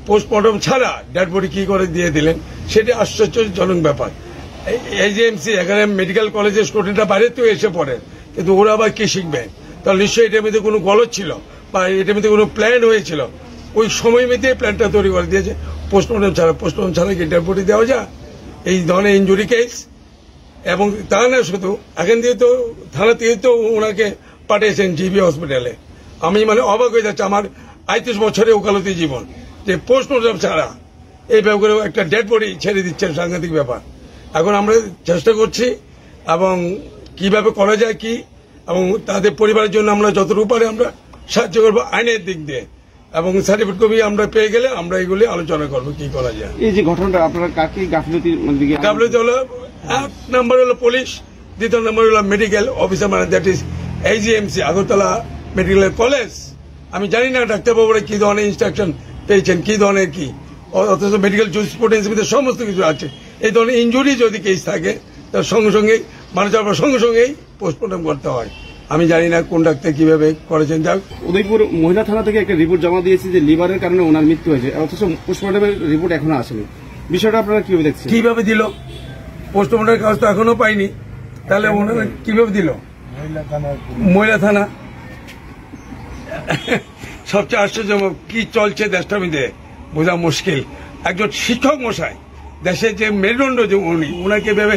Post-mortem ছাড়া dead body কি করে দিয়ে দিলেন, সেটা আশ্চর্যজনক ব্যাপার। AGMC এখানে মেডিকেল কলেজের স্টুডেন্টরা বাইরে তো এসে পড়ে, কিন্তু ওরা আবার কি শিখবে? তাহলে নিশ্চয়ই এটার মধ্যে কোনো গলদ ছিল বা এটার মধ্যে কোনো প্ল্যান হয়েছিল। ওই সময় মধ্যে প্ল্যানটা তৈরি করে দিয়েছে পোস্টমর্টম ছাড়া কি ডেড বডি দেওয়া যায় এই ধরনের ইনজুরি কেস? এবং তা না শুধু এখান দিয়ে তো থানা থেকে তো ওনাকে পাঠিয়েছেন জিবি হসপিটালে। আমি অবাক হয়ে যাচ্ছে, আমার ৩৫ বছরের ওকালতি জীবন, যে পোস্টমর্টম ছাড়া এই ব্যাপারে একটা ডেড বডি ছেড়ে দিচ্ছেন, সাংঘাতিক ব্যাপার। এখন আমরা চেষ্টা করছি এবং কিভাবে করা যায় কি, এবং তাদের পরিবারের জন্য আমরা যতটুকু পারি আমরা সাহায্য করবো আইনের দিক দিয়ে, এবং সার্টিফিকেট কপি আমরা পেয়ে গেলে আমরা এগুলি আলোচনা করবো কি করা যায়। এই যে ঘটনাটা আপনারা কাকে গাফিলতি হলো, এক নম্বর হলো পুলিশ, দ্বিতীয় নম্বর হলো medical officer, that is AGMC Agartala medical college. আমি জানি না ডাক্তারবাবুরা কি ধরনের ইনস্ট্রাকশন পেয়েছেন, কি ধরনের কি, অথচ মেডিকেল জুরিসপ্রুডেন্সের ভিতরে সমস্ত কিছু আছে। এই ধরনের ইনজুরি যদি কেস থাকে তার সঙ্গে সঙ্গে মানুষ সঙ্গে সঙ্গেই পোস্টমর্টম করতে হয়। আমি জানি না কোন ডাক্তার কিভাবে করেছেন। যাক, উদয়পুর মহিলা থানা থেকে একটা রিপোর্ট জমা দিয়েছে যে লিভারের কারণে ওনার মৃত্যু হয়েছে, অথচ পোস্টমর্টমের রিপোর্ট এখনো আসেনি। বিষয়টা আপনারা কিভাবে দেখছেন? কিভাবে দিল? পোস্টমর্টমের কাজ তো এখনো পাইনি, তাহলে ওনারা কিভাবে দিল? মহিলা থানা। সবচেয়ে আশ্চর্যজনক কি চলছে দেশটার মধ্যে বোঝা মুশকিল। একজন শিক্ষক মশাই, দেশের যে মেরুদণ্ড যে উনাকে ভেবে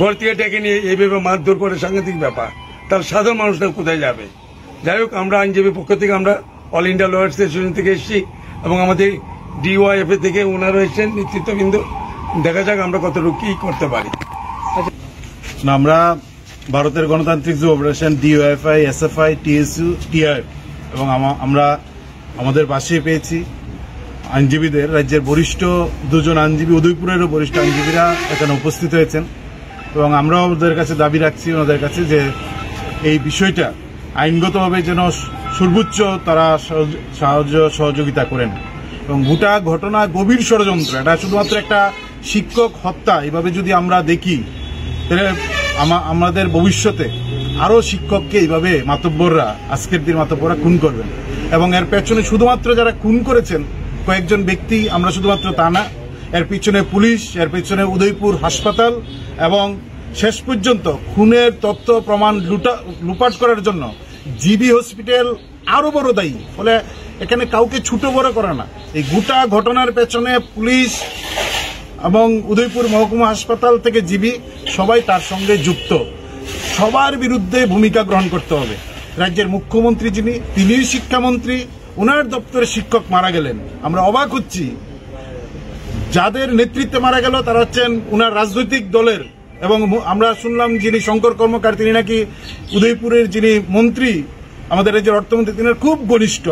ঘর থেকে ডেকে নিয়ে এইভাবে মারধর করে, সাংঘাতিক ব্যাপার। তার সাধারণ মানুষরা কোথায় যাবে? যাই হোক, আমরা আইনজীবী পক্ষ থেকে আমরা অল ইন্ডিয়া লয়ার্স অ্যাসোসিয়েশন থেকে এসেছি এবং আমাদের DYFA থেকে ওনারা এসেছেন নেতৃত্ববৃন্দ। দেখা যাক আমরা কতটুকু কি করতে পারি। আমরা ভারতের গণতান্ত্রিক যুব federation, DYFI, SFI, TSU, TIF এবং আমরা আমাদের পাশে পেয়েছি আইনজীবীদের, রাজ্যের বরিষ্ঠ দুজন আইনজীবী, উদয়পুরেরও বরিষ্ঠ আইনজীবীরা এখানে উপস্থিত হয়েছেন এবং আমরাও ওদের কাছে দাবি রাখছি ওনাদের কাছে যে এই বিষয়টা আইনগতভাবে যেন সর্বোচ্চ তারা সাহায্য সহযোগিতা করেন। এবং গোটা ঘটনা গভীর ষড়যন্ত্র, এটা শুধুমাত্র একটা শিক্ষক হত্যা এভাবে যদি আমরা দেখি তাহলে আমাদের ভবিষ্যতে আরো শিক্ষককে এইভাবে মাতব্বররা, আজকের দিন মাতব্বররা খুন করবেন। এবং এর পেছনে শুধুমাত্র যারা খুন করেছেন কয়েকজন ব্যক্তি, আমরা শুধুমাত্র তা না, এর পিছনে পুলিশ, এর পিছনে উদয়পুর হাসপাতাল এবং শেষ পর্যন্ত খুনের তথ্য প্রমাণ লুপাট করার জন্য জিবি হসপিটাল আরো বড় দায়ী। ফলে এখানে কাউকে ছোট বড় করে না, এই গোটা ঘটনার পেছনে পুলিশ এবং উদয়পুর মহকুমা হাসপাতাল থেকে জিবি সবাই তার সঙ্গে যুক্ত। সবার বিরুদ্ধে ভূমিকা গ্রহণ করতে হবে। রাজ্যের মুখ্যমন্ত্রী তিনি শিক্ষামন্ত্রী, ওনার দপ্তরে শিক্ষক মারা গেলেন। আমরা অবাক হচ্ছি, যাদের নেতৃত্বে মারা গেল তারা হচ্ছেন ওনার রাজনৈতিক দলের, এবং আমরা শুনলাম যিনি শঙ্কর কর্মকার তিনি নাকি উদয়পুরের যিনি মন্ত্রী, আমাদের রাজ্যের অর্থমন্ত্রী, তিনি খুব ঘনিষ্ঠ।